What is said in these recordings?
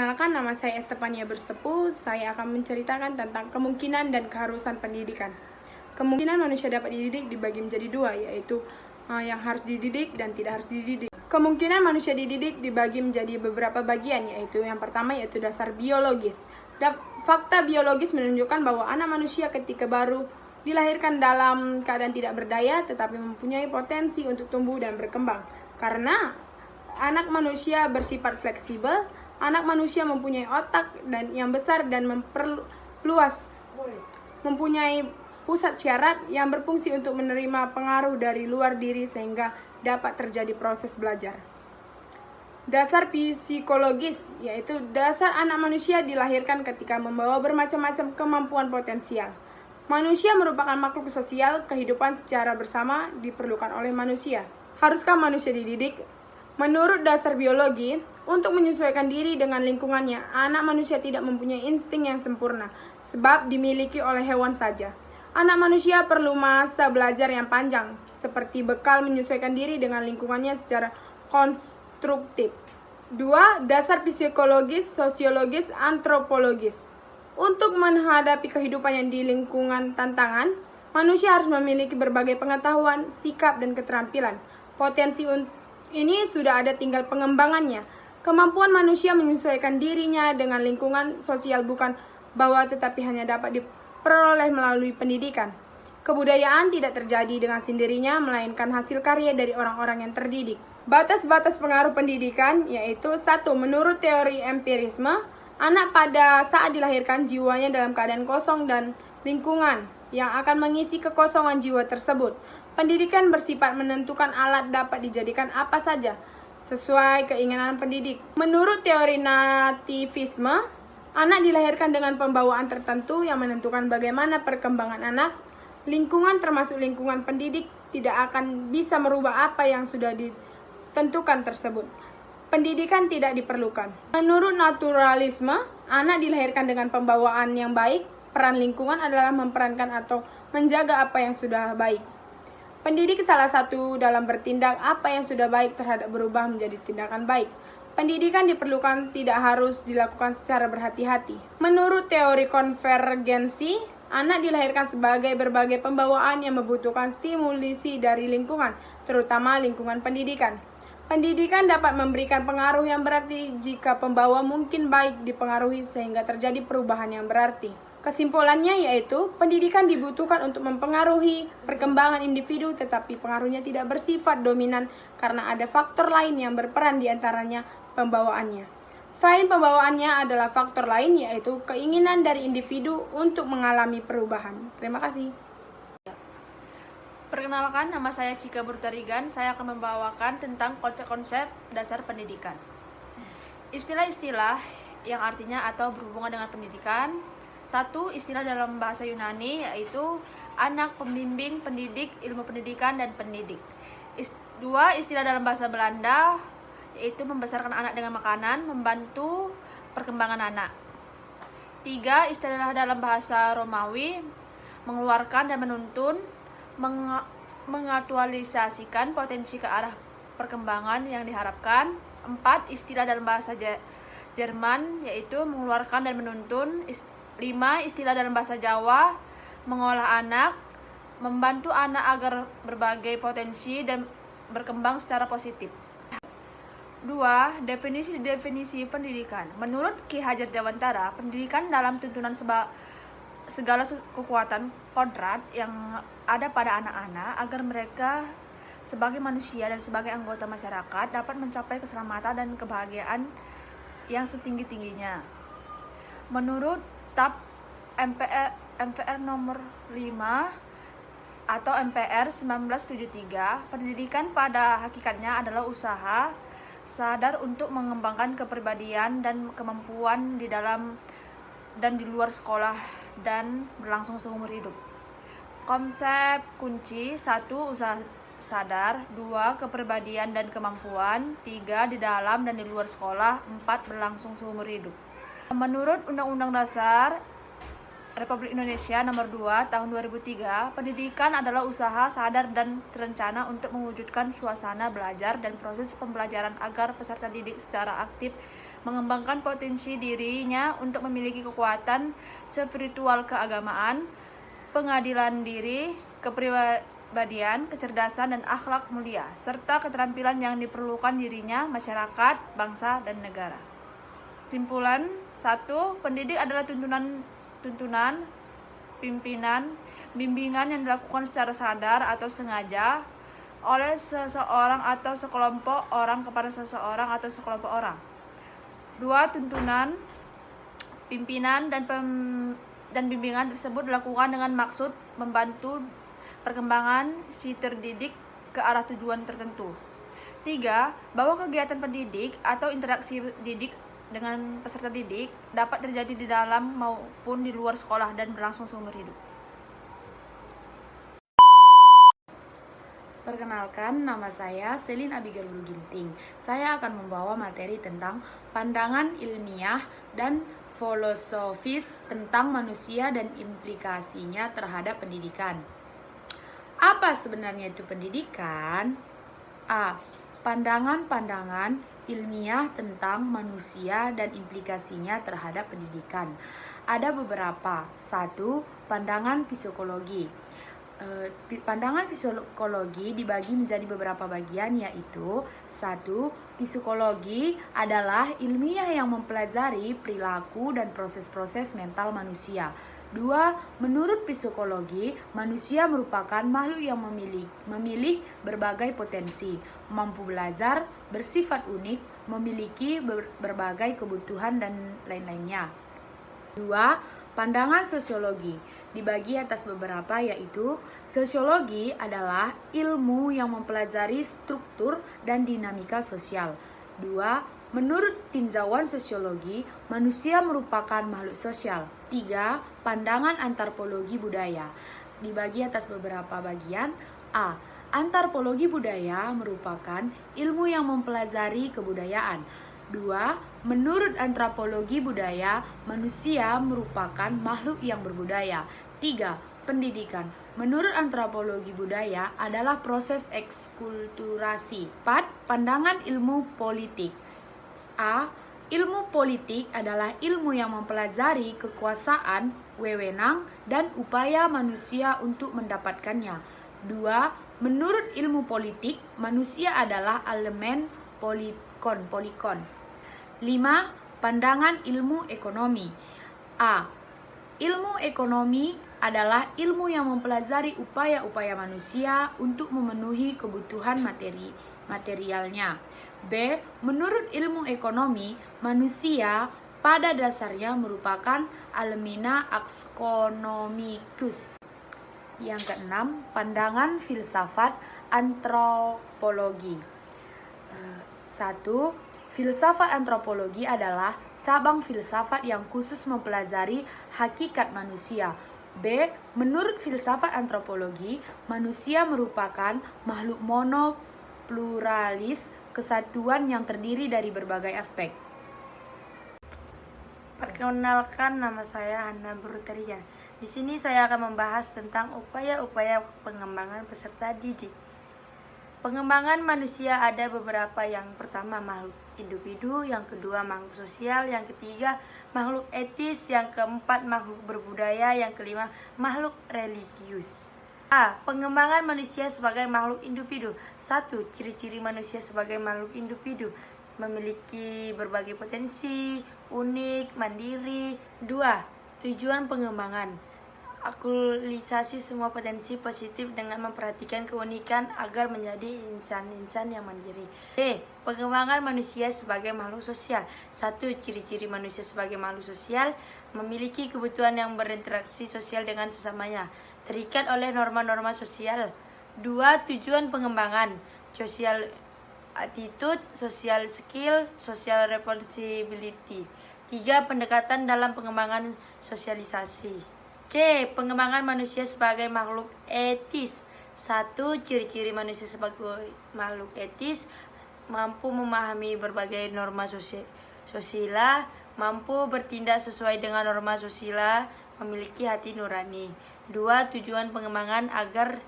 Perkenalkan, nama saya Estefania Berstepu. Saya akan menceritakan tentang kemungkinan dan keharusan pendidikan. Kemungkinan manusia dapat dididik dibagi menjadi dua, yaitu yang harus dididik dan tidak harus dididik. Kemungkinan manusia dididik dibagi menjadi beberapa bagian, yaitu yang pertama yaitu dasar biologis. Fakta biologis menunjukkan bahwa anak manusia ketika baru dilahirkan dalam keadaan tidak berdaya tetapi mempunyai potensi untuk tumbuh dan berkembang. Karena anak manusia bersifat fleksibel, anak manusia mempunyai otak yang besar dan memperluas, mempunyai pusat syaraf yang berfungsi untuk menerima pengaruh dari luar diri sehingga dapat terjadi proses belajar. Dasar psikologis, yaitu dasar anak manusia dilahirkan ketika membawa bermacam-macam kemampuan potensial. Manusia merupakan makhluk sosial, kehidupan secara bersama diperlukan oleh manusia. Haruskah manusia dididik? Menurut dasar biologi, untuk menyesuaikan diri dengan lingkungannya, anak manusia tidak mempunyai insting yang sempurna, sebab dimiliki oleh hewan saja. Anak manusia perlu masa belajar yang panjang, seperti bekal menyesuaikan diri dengan lingkungannya secara konstruktif. 2. Dasar psikologis, sosiologis, antropologis. Untuk menghadapi kehidupan yang di lingkungan tantangan, manusia harus memiliki berbagai pengetahuan, sikap, dan keterampilan. Potensi ini sudah ada, tinggal pengembangannya. Kemampuan manusia menyesuaikan dirinya dengan lingkungan sosial bukan bahwa tetapi hanya dapat diperoleh melalui pendidikan. Kebudayaan tidak terjadi dengan sendirinya, melainkan hasil karya dari orang-orang yang terdidik. Batas-batas pengaruh pendidikan yaitu 1. Menurut teori empirisme, anak pada saat dilahirkan jiwanya dalam keadaan kosong dan lingkungan yang akan mengisi kekosongan jiwa tersebut. Pendidikan bersifat menentukan, alat dapat dijadikan apa saja sesuai keinginan pendidik. Menurut teori nativisme, anak dilahirkan dengan pembawaan tertentu yang menentukan bagaimana perkembangan anak. Lingkungan termasuk lingkungan pendidik tidak akan bisa merubah apa yang sudah ditentukan tersebut. Pendidikan tidak diperlukan. Menurut naturalisme, anak dilahirkan dengan pembawaan yang baik. Peran lingkungan adalah memperankan atau menjaga apa yang sudah baik. Pendidik salah satu dalam bertindak, apa yang sudah baik terhadap berubah menjadi tindakan baik. Pendidikan diperlukan, tidak harus dilakukan secara berhati-hati. Menurut teori konvergensi, anak dilahirkan sebagai berbagai pembawaan yang membutuhkan stimulasi dari lingkungan, terutama lingkungan pendidikan. Pendidikan dapat memberikan pengaruh yang berarti jika pembawa mungkin baik dipengaruhi sehingga terjadi perubahan yang berarti. Kesimpulannya yaitu, pendidikan dibutuhkan untuk mempengaruhi perkembangan individu, tetapi pengaruhnya tidak bersifat dominan karena ada faktor lain yang berperan di antaranya pembawaannya. Selain pembawaannya adalah faktor lain yaitu keinginan dari individu untuk mengalami perubahan. Terima kasih. Perkenalkan, nama saya Cika Burtarigan. Saya akan membawakan tentang konsep-konsep dasar pendidikan. Istilah-istilah yang artinya atau berhubungan dengan pendidikan. 1. Istilah dalam bahasa Yunani yaitu anak, pembimbing, pendidik, ilmu pendidikan, dan pendidik. 2. Istilah dalam bahasa Belanda yaitu membesarkan anak dengan makanan, membantu perkembangan anak. 3. Istilah dalam bahasa Romawi mengeluarkan dan menuntun, mengaktualisasikan potensi ke arah perkembangan yang diharapkan. 4. Istilah dalam bahasa Jerman yaitu mengeluarkan dan menuntun. 5. Istilah dalam bahasa Jawa mengolah anak, membantu anak agar berbagai potensi dan berkembang secara positif. 2. Definisi pendidikan. Menurut Ki Hajar Dewantara, pendidikan dalam tuntunan segala kekuatan kodrat yang ada pada anak-anak agar mereka sebagai manusia dan sebagai anggota masyarakat dapat mencapai keselamatan dan kebahagiaan yang setinggi-tingginya. Menurut TAP MPR nomor 5 atau MPR 1973, pendidikan pada hakikatnya adalah usaha sadar untuk mengembangkan kepribadian dan kemampuan di dalam dan di luar sekolah dan berlangsung seumur hidup. Konsep kunci: 1. Usaha sadar. 2. Kepribadian dan kemampuan. 3. Di dalam dan di luar sekolah. 4. Berlangsung seumur hidup. Menurut Undang-Undang Dasar Republik Indonesia Nomor 2 Tahun 2003, pendidikan adalah usaha sadar dan terencana untuk mewujudkan suasana belajar dan proses pembelajaran agar peserta didik secara aktif mengembangkan potensi dirinya untuk memiliki kekuatan spiritual keagamaan, pengadilan diri, kepribadian, kecerdasan, dan akhlak mulia, serta keterampilan yang diperlukan dirinya, masyarakat, bangsa, dan negara. Kesimpulan 1. Pendidik adalah tuntunan, pimpinan, bimbingan yang dilakukan secara sadar atau sengaja oleh seseorang atau sekelompok orang kepada seseorang atau sekelompok orang. 2. Tuntunan, pimpinan, dan bimbingan tersebut dilakukan dengan maksud membantu perkembangan si terdidik ke arah tujuan tertentu. 3. Bahwa kegiatan pendidik atau interaksi didik dengan peserta didik dapat terjadi di dalam maupun di luar sekolah dan berlangsung seumur hidup. Perkenalkan, nama saya Selin Abigail Ginting. Saya akan membawa materi tentang pandangan ilmiah dan filosofis tentang manusia dan implikasinya terhadap pendidikan. Apa sebenarnya itu pendidikan? A. Pandangan-pandangan ilmiah tentang manusia dan implikasinya terhadap pendidikan. Ada beberapa. 1. Pandangan psikologi. Pandangan psikologi dibagi menjadi beberapa bagian, yaitu 1. Psikologi adalah ilmiah yang mempelajari perilaku dan proses-proses mental manusia. 2. Menurut psikologi, manusia merupakan makhluk yang memilih berbagai potensi, mampu belajar, bersifat unik, memiliki berbagai kebutuhan, dan lain-lainnya. 2. Pandangan sosiologi dibagi atas beberapa, yaitu sosiologi adalah ilmu yang mempelajari struktur dan dinamika sosial. 2. Menurut tinjauan sosiologi, manusia merupakan makhluk sosial. 3. Pandangan antropologi budaya dibagi atas beberapa bagian. A. Antropologi budaya merupakan ilmu yang mempelajari kebudayaan. 2. Menurut antropologi budaya, manusia merupakan makhluk yang berbudaya. 3. Pendidikan. Menurut antropologi budaya adalah proses ekskulturasi. 4. Pandangan ilmu politik. A. Ilmu politik adalah ilmu yang mempelajari kekuasaan, wewenang, dan upaya manusia untuk mendapatkannya. 2. Menurut ilmu politik, manusia adalah elemen polikon. 5. Pandangan ilmu ekonomi. A. Ilmu ekonomi adalah ilmu yang mempelajari upaya-upaya manusia untuk memenuhi kebutuhan materialnya. B. Menurut ilmu ekonomi, manusia pada dasarnya merupakan alemina axionomicus. Yang keenam, pandangan filsafat antropologi. 1. Filsafat antropologi adalah cabang filsafat yang khusus mempelajari hakikat manusia. B. Menurut filsafat antropologi, manusia merupakan makhluk monopluralis, kesatuan yang terdiri dari berbagai aspek. Perkenalkan, nama saya Hana Brutarian. Di sini saya akan membahas tentang upaya-upaya pengembangan peserta didik. Pengembangan manusia ada beberapa. Yang pertama, makhluk individu, yang kedua makhluk sosial, yang ketiga makhluk etis, yang keempat makhluk berbudaya, yang kelima makhluk religius. A. Pengembangan manusia sebagai makhluk individu. 1. Ciri-ciri manusia sebagai makhluk individu: memiliki berbagai potensi, unik, mandiri. 2. Tujuan pengembangan: aktualisasi semua potensi positif dengan memperhatikan keunikan agar menjadi insan-insan yang mandiri. B. Pengembangan manusia sebagai makhluk sosial. 1. Ciri-ciri manusia sebagai makhluk sosial: memiliki kebutuhan yang berinteraksi sosial dengan sesamanya, terikat oleh norma-norma sosial. 2. Tujuan pengembangan: social attitude, social skill, social responsibility. 3. Pendekatan dalam pengembangan sosialisasi. C. Pengembangan manusia sebagai makhluk etis. 1. Ciri-ciri manusia sebagai makhluk etis: mampu memahami berbagai norma sosial, mampu bertindak sesuai dengan norma sosial, memiliki hati nurani. 2. Tujuan pengembangan agar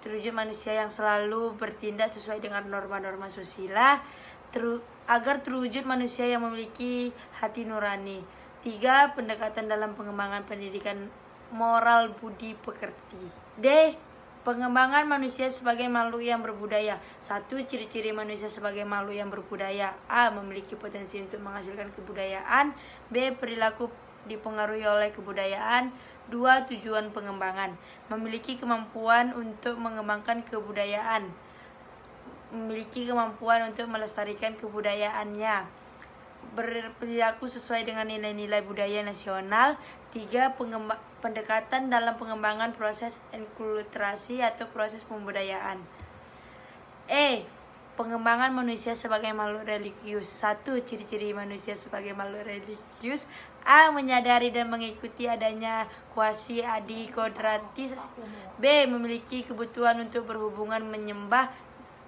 terwujud manusia yang selalu bertindak sesuai dengan norma-norma sosial, agar terwujud manusia yang memiliki hati nurani. 3. Pendekatan dalam pengembangan pendidikan moral budi pekerti. D. Pengembangan manusia sebagai makhluk yang berbudaya. 1. Ciri-ciri manusia sebagai makhluk yang berbudaya. A. Memiliki potensi untuk menghasilkan kebudayaan. B. Perilaku dipengaruhi oleh kebudayaan. 2. Tujuan pengembangan. Memiliki kemampuan untuk mengembangkan kebudayaan. Memiliki kemampuan untuk melestarikan kebudayaannya. Berperilaku sesuai dengan nilai-nilai budaya nasional. 3. Pendekatan dalam pengembangan proses enkulturasi atau proses pembudayaan. E. Pengembangan manusia sebagai makhluk religius. 1. Ciri-ciri manusia sebagai makhluk religius. A. Menyadari dan mengikuti adanya kuasi adi kodratis. B. Memiliki kebutuhan untuk berhubungan, menyembah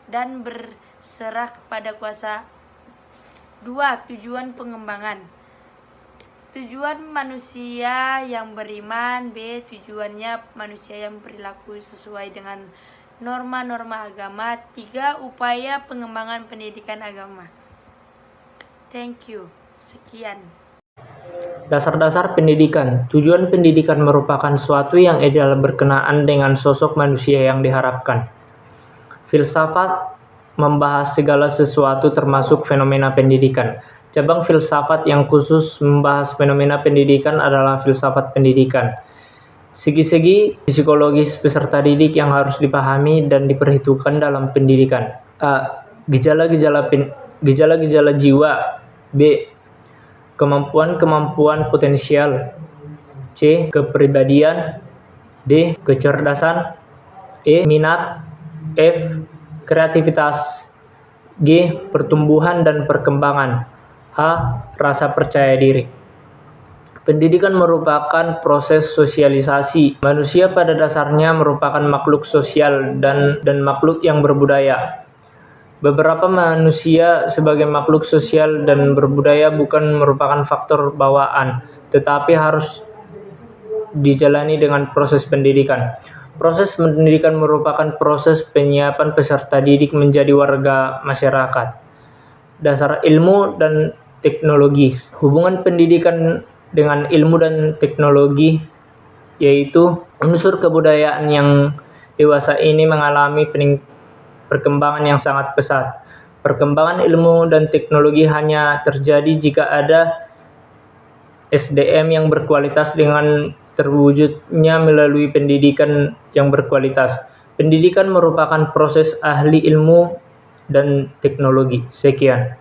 dan berserah kepada kuasa. 2. Tujuan pengembangan. Tujuan manusia yang beriman. B. Tujuannya manusia yang berperilaku sesuai dengan norma-norma agama. 3. Upaya pengembangan pendidikan agama. Thank you. Sekian. Dasar-dasar pendidikan. Tujuan pendidikan merupakan suatu yang ideal berkenaan dengan sosok manusia yang diharapkan. Filsafat membahas segala sesuatu termasuk fenomena pendidikan. Cabang filsafat yang khusus membahas fenomena pendidikan adalah filsafat pendidikan. Segi-segi psikologis peserta didik yang harus dipahami dan diperhitungkan dalam pendidikan. A. Gejala-gejala jiwa. B. Kemampuan-kemampuan potensial. C. Kepribadian. D. Kecerdasan. E. Minat. F. Kreativitas. G. Pertumbuhan dan perkembangan. H. Rasa percaya diri. Pendidikan merupakan proses sosialisasi. Manusia pada dasarnya merupakan makhluk sosial dan makhluk yang berbudaya. Beberapa manusia sebagai makhluk sosial dan berbudaya bukan merupakan faktor bawaan, tetapi harus dijalani dengan proses pendidikan. Proses pendidikan merupakan proses penyiapan peserta didik menjadi warga masyarakat. Dasar ilmu dan teknologi. Hubungan pendidikan dengan ilmu dan teknologi yaitu unsur kebudayaan yang dewasa ini mengalami perkembangan yang sangat pesat. Perkembangan ilmu dan teknologi hanya terjadi jika ada SDM yang berkualitas dengan terwujudnya melalui pendidikan yang berkualitas. Pendidikan merupakan proses ahli ilmu dan teknologi. Sekian.